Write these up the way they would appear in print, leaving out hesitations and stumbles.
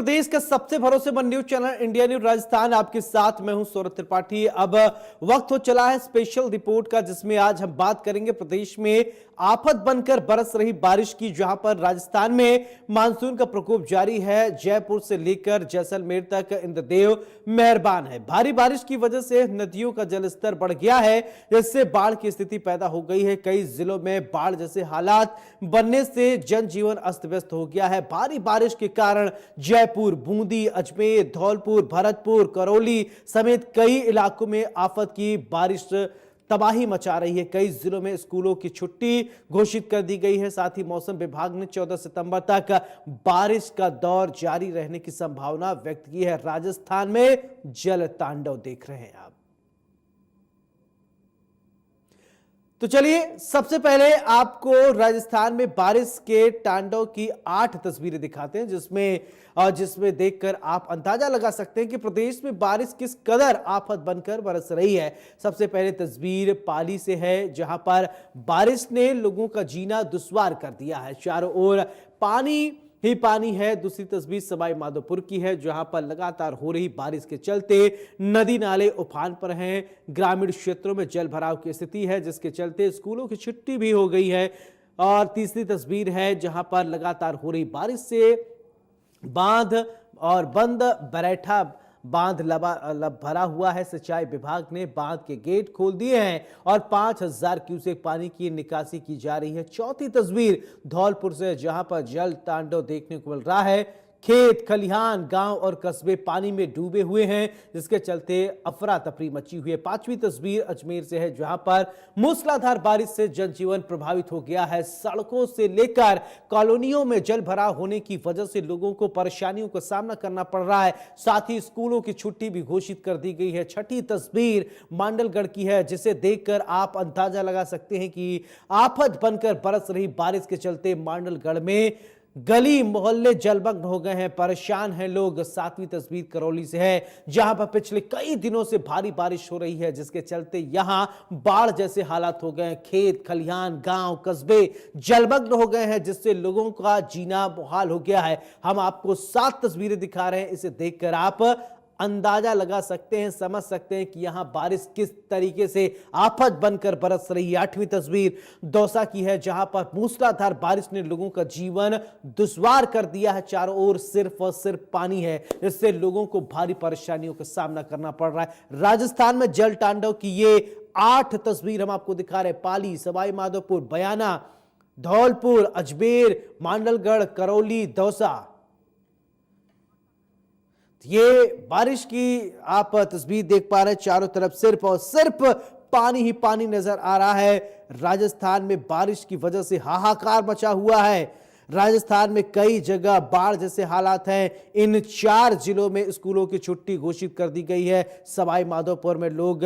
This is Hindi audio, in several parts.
प्रदेश का सबसे भरोसेमंद news channel India news Rajasthan आपके साथ मैं हूं सौरभ त्रिपाठी। अब वक्त हो चला है स्पेशल रिपोर्ट का, जिसमें आज हम बात करेंगे प्रदेश में आफत बनकर बरस रही बारिश की, जहां पर राजस्थान में मानसून का प्रकोप जारी है। जयपुर से लेकर जैसलमेर तक इंद्रदेव मेहरबान है। भारी बारिश की वजह से नदियों का जलस्तर बढ़ गया है, जिससे बाढ़ की स्थिति पैदा हो गई है। कई जिलों में बाढ़ जैसे हालात बनने से जनजीवन अस्त व्यस्त हो गया है। भारी बारिश के कारण जयपुर, बूंदी, अजमेर, धौलपुर, भरतपुर, करौली समेत कई इलाकों में आफत की बारिश तबाही मचा रही है। कई जिलों में स्कूलों की छुट्टी घोषित कर दी गई है। साथ ही मौसम विभाग ने 14 सितंबर तक बारिश का दौर जारी रहने की संभावना व्यक्त की है। राजस्थान में जल तांडव देख रहे हैं आप। तो चलिए सबसे पहले आपको राजस्थान में बारिश के तांडव की 8 तस्वीरें दिखाते हैं, जिसमें देखकर आप अंदाजा लगा सकते हैं कि प्रदेश में बारिश किस कदर आफत बनकर बरस रही है। सबसे पहले तस्वीर पाली से है, जहां पर बारिश ने लोगों का जीना दुश्वार कर दिया है। चारों ओर पानी ही पानी है। दूसरी तस्वीर सवाई माधोपुर की है, जहां पर लगातार हो रही बारिश के चलते नदी नाले उफान पर हैं। ग्रामीण क्षेत्रों में जल भराव की स्थिति है, जिसके चलते स्कूलों की छुट्टी भी हो गई है। और तीसरी तस्वीर है, जहां पर लगातार हो रही बारिश से बांध और बंद बरैठा बांध भरा हुआ है। सिंचाई विभाग ने बांध के गेट खोल दिए हैं और 5000 क्यूसेक पानी की निकासी की जा रही है। चौथी तस्वीर धौलपुर से, जहां पर जल तांडव देखने को मिल रहा है। खेत, खलिहान, गांव और कस्बे पानी में डूबे हुए हैं, जिसके चलते अफरा तफरी मची हुई है। पांचवी तस्वीर अजमेर से है, जहां पर मूसलाधार बारिश से जनजीवन प्रभावित हो गया है। सड़कों से लेकर कॉलोनियों में जल भराव होने की वजह से लोगों को परेशानियों का सामना करना पड़ रहा है। साथ ही स्कूलों की छुट्टी भी घोषित कर दी गई है। छठी तस्वीर मांडलगढ़ की है, जिसे देखकर आप अंदाजा लगा सकते हैं कि आफत बनकर बरस रही बारिश के चलते मांडलगढ़ में गली मोहल्ले जलमग्न हो गए हैं, परेशान हैं लोग। सातवीं तस्वीर करौली से है, जहां पर पिछले कई दिनों से भारी बारिश हो रही है, जिसके चलते यहां बाढ़ जैसे हालात हो गए हैं। खेत, खलिहान, गांव, कस्बे जलमग्न हो गए हैं, जिससे लोगों का जीना मुहाल हो गया है। हम आपको 7 तस्वीरें दिखा रहे हैं, इसे देखकर आप अंदाजा लगा सकते हैं, समझ सकते हैं कि यहां बारिश किस तरीके से आफत बनकर बरस रही है। 8वीं तस्वीर दौसा की है, जहां पर मूसलाधार बारिश ने लोगों का जीवन दुश्वार कर दिया है। चारों ओर सिर्फ और सिर्फ पानी है, जिससे लोगों को भारी परेशानियों का सामना करना पड़ रहा है। राजस्थान में जल तांडव की ये 8 तस्वीर हम आपको दिखा रहे हैं। पाली, सवाई माधोपुर, बयाना, धौलपुर, अजमेर, मांडलगढ़, करौली, दौसा। ये बारिश की आप तस्वीर देख पा रहे हैं। चारों तरफ सिर्फ और सिर्फ पानी ही पानी नजर आ रहा है। राजस्थान में बारिश की वजह से हाहाकार मचा हुआ है। राजस्थान में कई जगह बाढ़ जैसे हालात हैं। इन 4 जिलों में स्कूलों की छुट्टी घोषित कर दी गई है। सवाई माधोपुर में लोग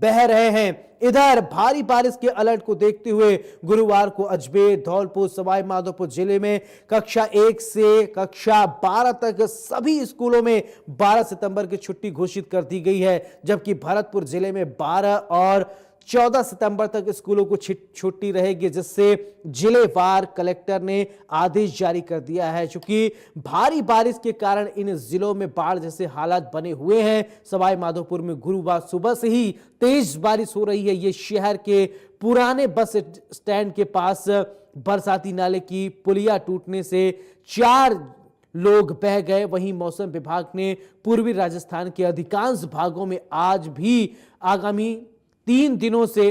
बह रहे हैं। इधर भारी बारिश के अलर्ट को देखते हुए गुरुवार को अजमेर, धौलपुर, सवाई माधोपुर जिले में कक्षा 1 से कक्षा 12 तक सभी स्कूलों में 12 सितंबर की छुट्टी घोषित कर दी गई है, जबकि भरतपुर जिले में 12 और 14 सितंबर तक स्कूलों को छुट्टी रहेगी, जिससे जिलेवार कलेक्टर ने आदेश जारी कर दिया है। चूंकि भारी बारिश के कारण इन जिलों में बाढ़ जैसे हालात बने हुए हैं। सवाई माधोपुर में गुरुवार सुबह से ही तेज बारिश हो रही है। ये शहर के पुराने बस स्टैंड के पास बरसाती नाले की पुलिया टूटने से 4 लोग बह गए। वहीं मौसम विभाग ने पूर्वी राजस्थान के अधिकांश भागों में आज भी आगामी 3 दिनों से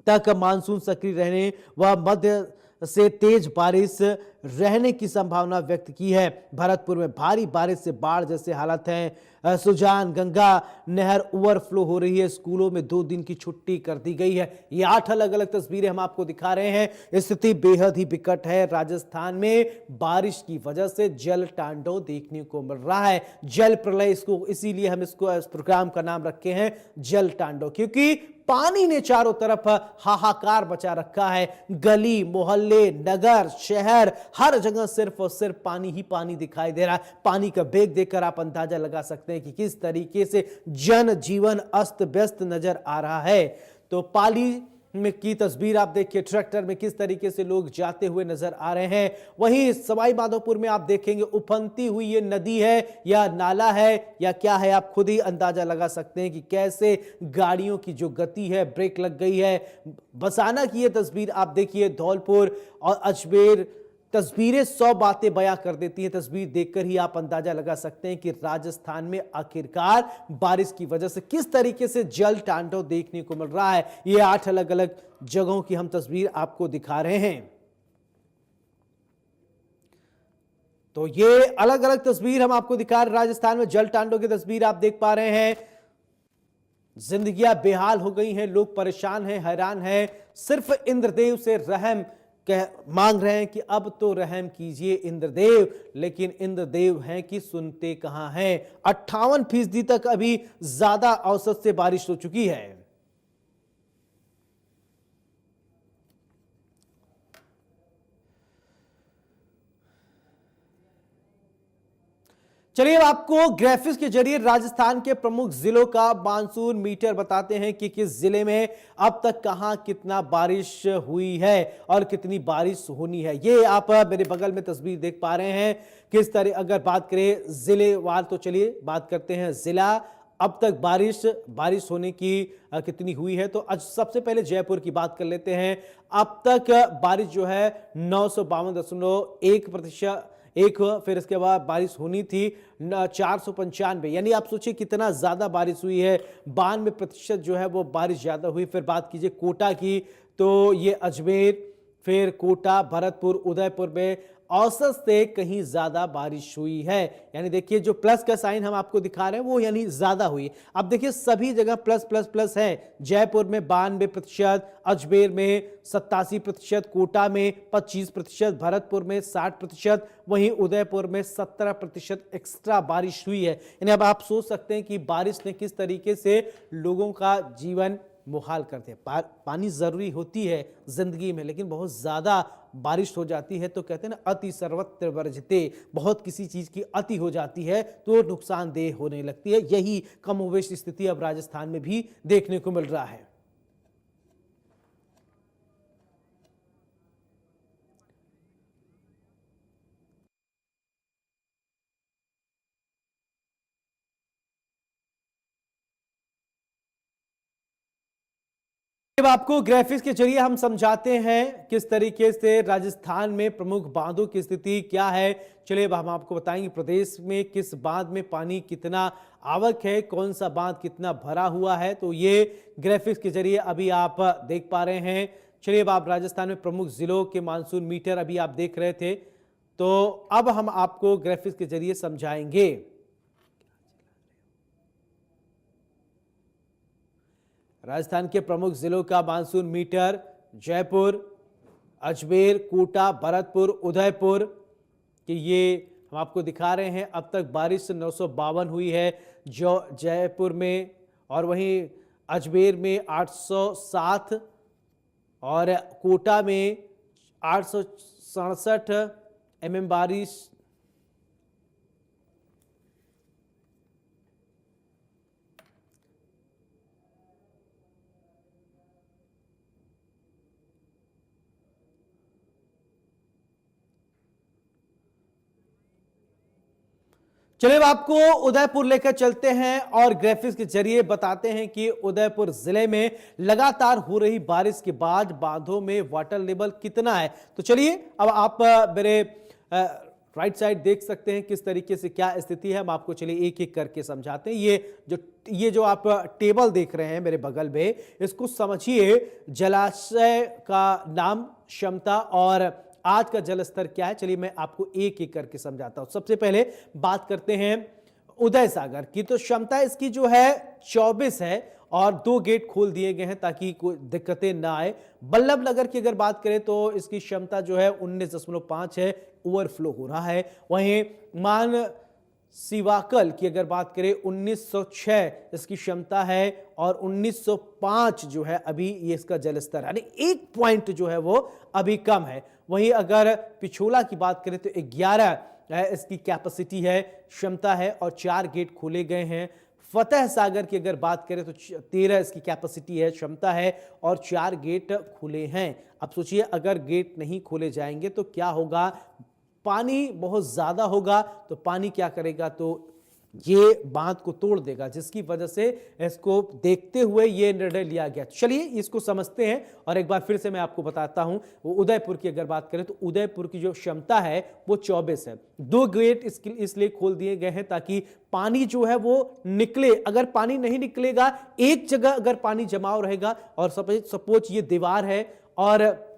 तक मानसून सक्रिय रहने व मध्य से तेज बारिश रहने की संभावना व्यक्त की है। भरतपुर में भारी बारिश से बाढ़ जैसे हालात हैं। सुजान गंगा नहर ओवरफ्लो हो रही है। स्कूलों में 2 दिन की छुट्टी कर दी गई है। ये 8 अलग अलग तस्वीरें हम आपको दिखा रहे हैं। स्थिति बेहद ही विकट है। राजस्थान में बारिश की वजह से जल तांडव देखने को मिल रहा है। जल प्रलय, इसको इसीलिए हम इस प्रोग्राम का नाम रखे हैं जल तांडव, क्योंकि पानी ने चारों तरफ हाहाकार मचा रखा है। गली मोहल्ले, नगर, शहर, हर जगह सिर्फ और सिर्फ पानी ही पानी दिखाई दे रहा है। पानी का वेग देखकर आप अंदाजा लगा सकते हैं कि किस तरीके से जन जीवन अस्त व्यस्त नजर आ रहा है। तो पाली में की तस्वीर आप देखिए, ट्रैक्टर में किस तरीके से लोग जाते हुए नजर आ रहे हैं। वहीं सवाई माधोपुर में आप देखेंगे उफनती हुई ये नदी है या नाला है या क्या है, आप खुद ही अंदाजा लगा सकते हैं कि कैसे गाड़ियों की जो गति है, ब्रेक लग गई है। बसाना की ये तस्वीर आप देखिए, धौलपुर और अजमेर, तस्वीरें 100 बातें बयां कर देती हैं। तस्वीर देखकर ही आप अंदाजा लगा सकते हैं कि राजस्थान में आखिरकार बारिश की वजह से किस तरीके से जल तांडव देखने को मिल रहा है। ये 8 अलग अलग जगहों की हम तस्वीर आपको दिखा रहे हैं। तो ये अलग अलग तस्वीर हम आपको दिखा रहे हैं। राजस्थान में जल तांडव की तस्वीर आप देख पा रहे हैं। जिंदगियां बेहाल हो गई हैं, लोग परेशान हैं, हैरान हैं, सिर्फ इंद्रदेव से रहम मांग रहे हैं कि अब तो रहम कीजिए इंद्रदेव। लेकिन इंद्रदेव हैं कि सुनते कहां हैं। 58% तक अभी ज्यादा औसत से बारिश हो चुकी है। चलिए अब आपको ग्राफिक्स के जरिए राजस्थान के प्रमुख जिलों का मानसून मीटर बताते हैं कि किस जिले में अब तक कहां कितना बारिश हुई है और कितनी बारिश होनी है। ये आप मेरे बगल में तस्वीर देख पा रहे हैं। किस तरह अगर बात करें जिलेवार, तो चलिए बात करते हैं जिला अब तक बारिश होने की कितनी हुई है। तो आज सबसे पहले जयपुर की बात कर लेते हैं। अब तक बारिश जो है 952.1%, फिर इसके बाद बारिश होनी थी 495, यानी आप सोचिए कितना ज्यादा बारिश हुई है। 92% जो है वो बारिश ज्यादा हुई। फिर बात कीजिए कोटा की, तो ये अजमेर, फिर कोटा, भरतपुर, उदयपुर में औसत से कहीं ज्यादा बारिश हुई है। यानी देखिए जो प्लस का साइन हम आपको दिखा रहे हैं वो यानी ज्यादा हुई। अब देखिए सभी जगह प्लस प्लस प्लस है। जयपुर में 92%, अजमेर में 87%, कोटा में 25%, भरतपुर में 60%, वहीं उदयपुर में 17% एक्स्ट्रा बारिश हुई है। यानी अब आप सोच सकते हैं कि बारिश ने किस तरीके से लोगों का जीवन मुहाल करते हैं। पानी जरूरी होती है जिंदगी में, लेकिन बहुत ज्यादा बारिश हो जाती है तो कहते हैं ना, अति सर्वत्र वर्जते। बहुत किसी चीज की अति हो जाती है तो नुकसानदेह होने लगती है। यही कमोवेश स्थिति अब राजस्थान में भी देखने को मिल रहा है। अब आपको ग्राफिक्स के जरिए हम समझाते हैं किस तरीके से राजस्थान में प्रमुख बांधों की स्थिति क्या है। चलिए अब हम आपको बताएंगे प्रदेश में किस बांध में पानी कितना आवक है, कौन सा बांध कितना भरा हुआ है। तो ये ग्राफिक्स के जरिए अभी आप देख पा रहे हैं। चलिए अब आप राजस्थान में प्रमुख जिलों के मानसून मीटर अभी आप देख रहे थे, तो अब हम आपको ग्राफिक्स के जरिए समझाएंगे। राजस्थान के प्रमुख जिलों का मानसून मीटर, जयपुर, अजमेर, कोटा, भरतपुर, उदयपुर कि ये हम आपको दिखा रहे हैं। अब तक बारिश 952 हुई है जो जयपुर में, और वहीं अजमेर में 807 और कोटा में 867 mm बारिश। चलिए अब आपको उदयपुर लेकर चलते हैं और ग्राफिक्स के जरिए बताते हैं कि उदयपुर जिले में लगातार हो रही बारिश के बाद बांधों में वाटर लेवल कितना है। तो चलिए अब आप मेरे राइट साइड देख सकते हैं किस तरीके से क्या स्थिति है। हम आपको चलिए एक एक करके समझाते हैं। ये जो आप टेबल देख रहे हैं मेरे बगल में, इसको समझिए जलाशय का नाम, क्षमता और आज का जल स्तर क्या है। चलिए मैं आपको एक एक करके समझाता हूं। सबसे पहले बात करते हैं उदय सागर की। तो क्षमता इसकी जो है 24 है और 2 गेट खोल दिए गए हैं ताकि कोई दिक्कतें ना आए। बल्लभ नगर की अगर बात करें तो इसकी क्षमता जो है 19.5 है, ओवरफ्लो हो रहा है। वहीं मान सिवाकल की अगर बात करें 1906 इसकी क्षमता है और 1905 जो है अभी ये इसका जलस्तर, यानी 1 पॉइंट जो है वो अभी कम है। वहीं अगर पिछोला की बात करें तो 11 इसकी कैपेसिटी है, क्षमता है और 4 गेट खोले गए हैं। फतेह सागर की अगर बात करें तो 13 इसकी कैपेसिटी है, क्षमता है और 4 गेट खुले हैं। अब सोचिए अगर गेट नहीं खोले जाएंगे तो क्या होगा, पानी बहुत ज्यादा होगा तो पानी क्या करेगा, तो ये बांध को तोड़ देगा, जिसकी वजह से इसको देखते हुए ये निर्णय लिया गया। चलिए इसको समझते हैं और एक बार फिर से मैं आपको बताता हूं। वो उदयपुर की अगर बात करें तो उदयपुर की जो क्षमता है वो 24 है। 2 गेट इसलिए खोल दिए गए हैं ताकि पानी जो है वो निकले। अगर पानी नहीं निकलेगा, एक जगह अगर पानी जमाव रहेगा और सपोज ये दीवार है और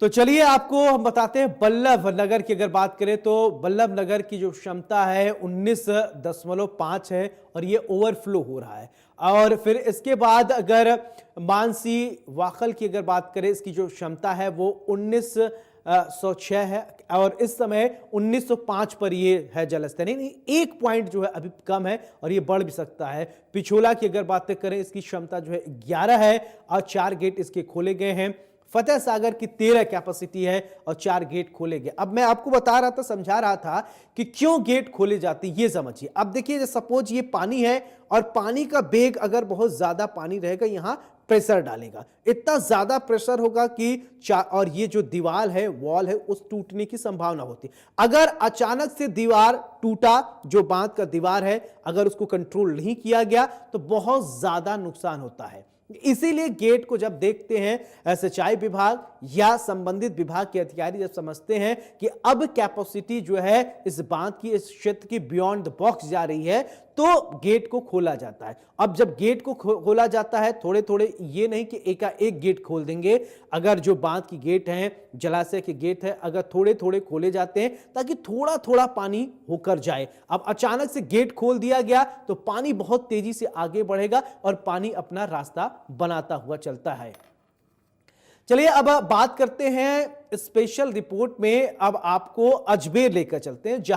तो चलिए आपको हम बताते हैं बल्लभ नगर की अगर बात करें तो बल्लभ नगर की जो क्षमता है 19.5 है और ये ओवरफ्लो हो रहा है। और फिर इसके बाद अगर मानसी वाखल की अगर बात करें, इसकी जो क्षमता है वो 1906 है और इस समय 1905 पर ये है जलस्तर, नहीं 1 पॉइंट जो है अभी कम है और ये बढ़ भी सकता है। पिछोला की अगर बातें करें, इसकी क्षमता जो है 11 है और 4 गेट इसके खोले गए हैं। फतेह सागर की 13 कैपेसिटी है और 4 गेट खोले गए। अब मैं आपको बता रहा था, समझा रहा था कि क्यों गेट खोले जाते, ये समझिए। अब देखिए सपोज ये पानी है और पानी का वेग अगर बहुत ज्यादा पानी रहेगा, यहां प्रेशर डालेगा, इतना ज्यादा प्रेशर होगा कि और ये जो दीवार है, वॉल है, उस टूटने की संभावना होती। अगर अचानक से दीवार टूटा, जो बांध का दीवार है, अगर उसको कंट्रोल नहीं किया गया तो बहुत ज्यादा नुकसान होता है। इसीलिए गेट को जब देखते हैं सिंचाई विभाग या संबंधित विभाग के अधिकारी जब समझते हैं कि अब कैपेसिटी जो है इस बांध की, इस क्षेत्र की बियॉन्ड द बॉक्स जा रही है, तो गेट को खोला जाता है। अब जब गेट को खोला जाता है, थोड़े थोड़े, ये नहीं कि एक गेट खोल देंगे। अगर जो बांध की गेट है, जलाशय के गेट है, अगर थोड़े थोड़े खोले जाते हैं ताकि थोड़ा थोड़ा पानी होकर जाए। अब अचानक से गेट खोल दिया गया तो पानी बहुत तेजी से आगे बढ़ेगा और पानी अपना रास्ता बनाता हुआ चलता है। चलिए अब बात करते हैं स्पेशल रिपोर्ट में। अब आपको अजमेर लेकर चलते हैं, जहां